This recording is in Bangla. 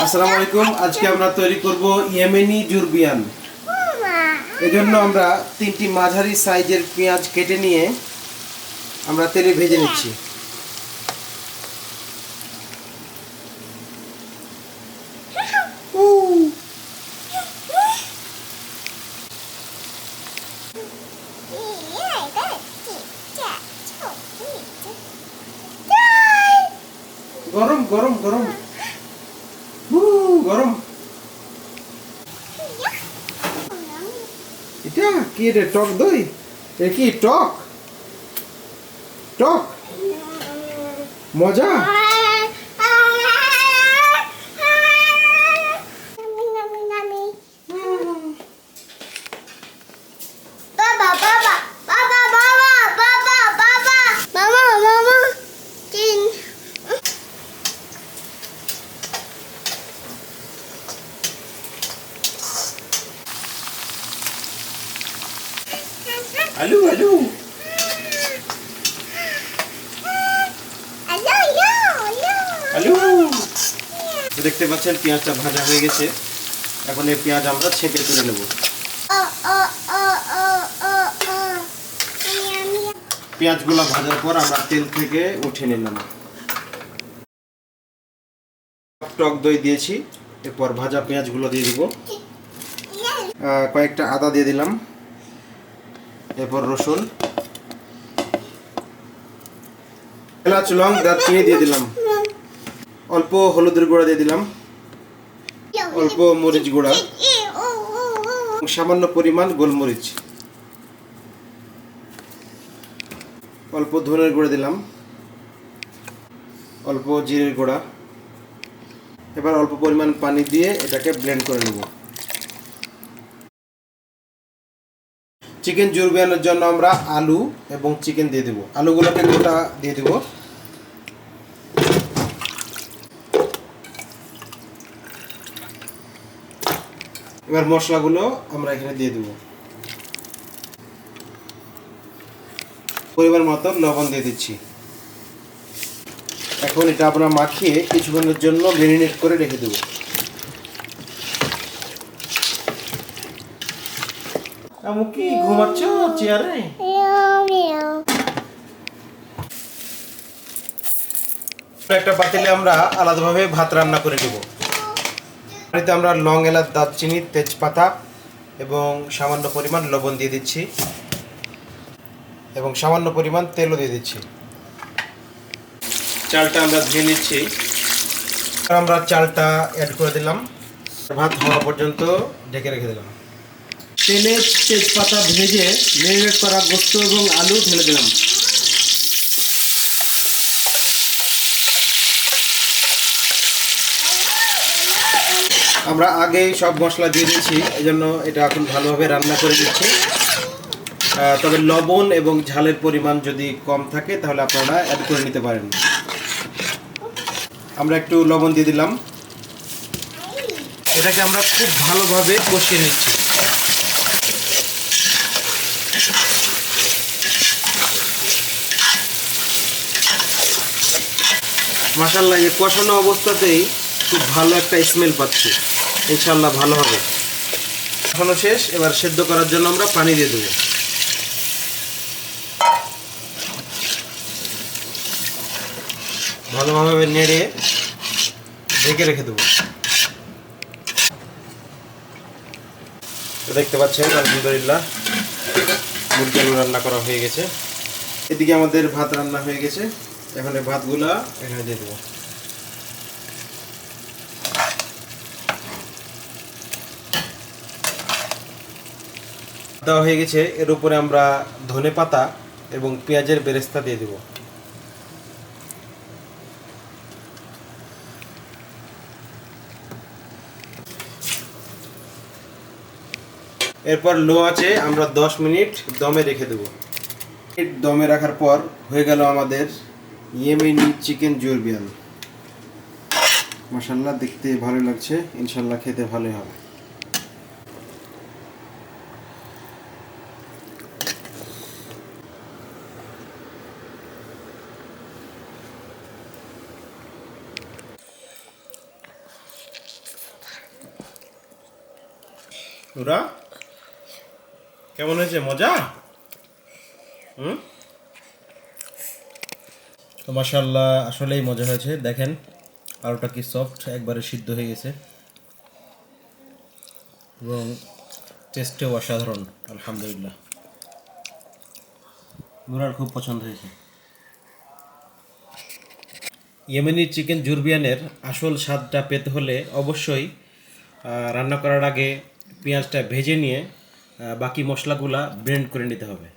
আসসালামু আলাইকুম। আজকে আমরা তৈরি করব ইয়েমেনি জুরবিয়ান। এজন্য আমরা 3টি মাঝারি সাইজের পেঁয়াজ কেটে নিয়ে আমরা তেলে ভেজে নিচ্ছি। গরম গরম গরম গরম। এটা কি রে? টক দই? এ কি টক টক মজা? আলু আলু আলু। দেখতে পাচ্ছেন পেঁয়াজটা ভাজা হয়ে গেছে। এখন এই পেঁয়াজ আমরা ছেঁকে তুলে নেব। পেঁয়াজগুলো ভাজার পর আমরা তেল থেকে উঠে নিলাম। টক দই দিয়েছি। এরপর ভাজা পেঁয়াজগুলো দিয়ে দিব। কয়েকটা আদা দিয়ে দিলাম। এরপর রসুন, এলাচ, লং, দারচিনি দিয়ে দিলাম। অল্প হলুদের গুঁড়া দিয়ে দিলাম, অল্প মরিচ গুঁড়া, সামান্য পরিমাণ গোলমরিচ, অল্প ধনের গুঁড়া দিলাম, অল্প জিরের গুঁড়া। এবার অল্প পরিমাণ পানি দিয়ে এটাকে ব্লেন্ড করে নেব। চিকেন জুরবিয়ানের জন্য আমরা আলু এবং চিকেন দিয়ে দেব। আলুগুলোকে গোটা দিয়ে দেব। এবার মশলাগুলো আমরা এখানে দিয়ে দেব। পরিমাণ মতো লবণ দিয়ে দিচ্ছি। এখন এটা আমরা মাখিয়ে কিছুক্ষণের জন্য ম্যারিনেট করে রেখে দেব। আমু কি ঘুমাচ্ছ চেয়ারে? একটা পাতিলে আমরা আলাদাভাবে ভাত রান্না করে নেব। এতে আমরা লং, এলাচ, দারচিনি, তেজপাতা এবং সামান্য পরিমাণ লবণ দিয়ে দিচ্ছি এবং সামান্য পরিমাণ তেলও দিয়ে দিচ্ছি। চালটা আমরা ধুয়ে নিচ্ছি। আমরা চালটা অ্যাড করে দিলাম। ভাত হওয়া পর্যন্ত ঢেকে রেখে দিলাম। তেলে তেজপাতা ভেজে ম্যারিনেট করা গোস্ত এবং আলু ঢেলে দিলাম। আমরা আগেই সব মশলা দিয়ে দিয়েছি, এই জন্য এটা এখন ভালোভাবে রান্না করে দিচ্ছি। তবে লবণ এবং ঝালের পরিমাণ যদি কম থাকে তাহলে আপনারা অ্যাড করে নিতে পারেন। আমরা একটু লবণ দিয়ে দিলাম। এটাকে আমরা খুব ভালোভাবে কষিয়ে নিচ্ছি। মাশাআল্লাহ, এই কষানো অবস্থাতেই খুব ভালো একটা স্মেল পাচ্ছি। ইনশাআল্লাহ ভালো হবে। কষানো শেষ। এবার সেদ্ধ করার জন্য আমরা পানি দিয়ে দেব। ভালোভাবে নেড়ে ঢেকে রেখে দেব। দেখতে পাচ্ছেন আলহামদুলিল্লাহ মুরগি আলু রান্না করা হয়ে গেছে। এদিকে আমাদের ভাত রান্না হয়ে গেছে। এখন এই ভাতগুলা এখানে দিয়ে দেবো। দেওয়া হয়ে গেছে। এর উপরে আমরা ধনেপাতা এবং পেঁয়াজের বেরেস্তা দিয়ে দেব। এরপর লো আঁচে আমরা 10 মিনিট দমে রেখে দেব। দমে রাখার পর হয়ে গেল আমাদের ইয়েমেনি চিকেন জুরবিয়ান। মাশাআল্লাহ, দেখতে ভালো লাগছে। ইনশাআল্লাহ খেতে ভালোই হবে। নুরা কেমন হয়েছে? মজা? তো মাশাআল্লাহ আসলেই মজা হয়েছে। দেখেন আলুটা কি সফট, একবারে সিদ্ধ হয়ে গেছে এবং টেস্টেও অসাধারণ। আলহামদুলিল্লাহ, নুরার খুব পছন্দ হয়েছে। ইয়েমেনি চিকেন জুরবিয়ানের আসল স্বাদটা পেতে হলে অবশ্যই রান্না করার আগে পেঁয়াজটা ভেজে নিয়ে বাকি মশলাগুলা ব্লেন্ড করে নিতে হবে।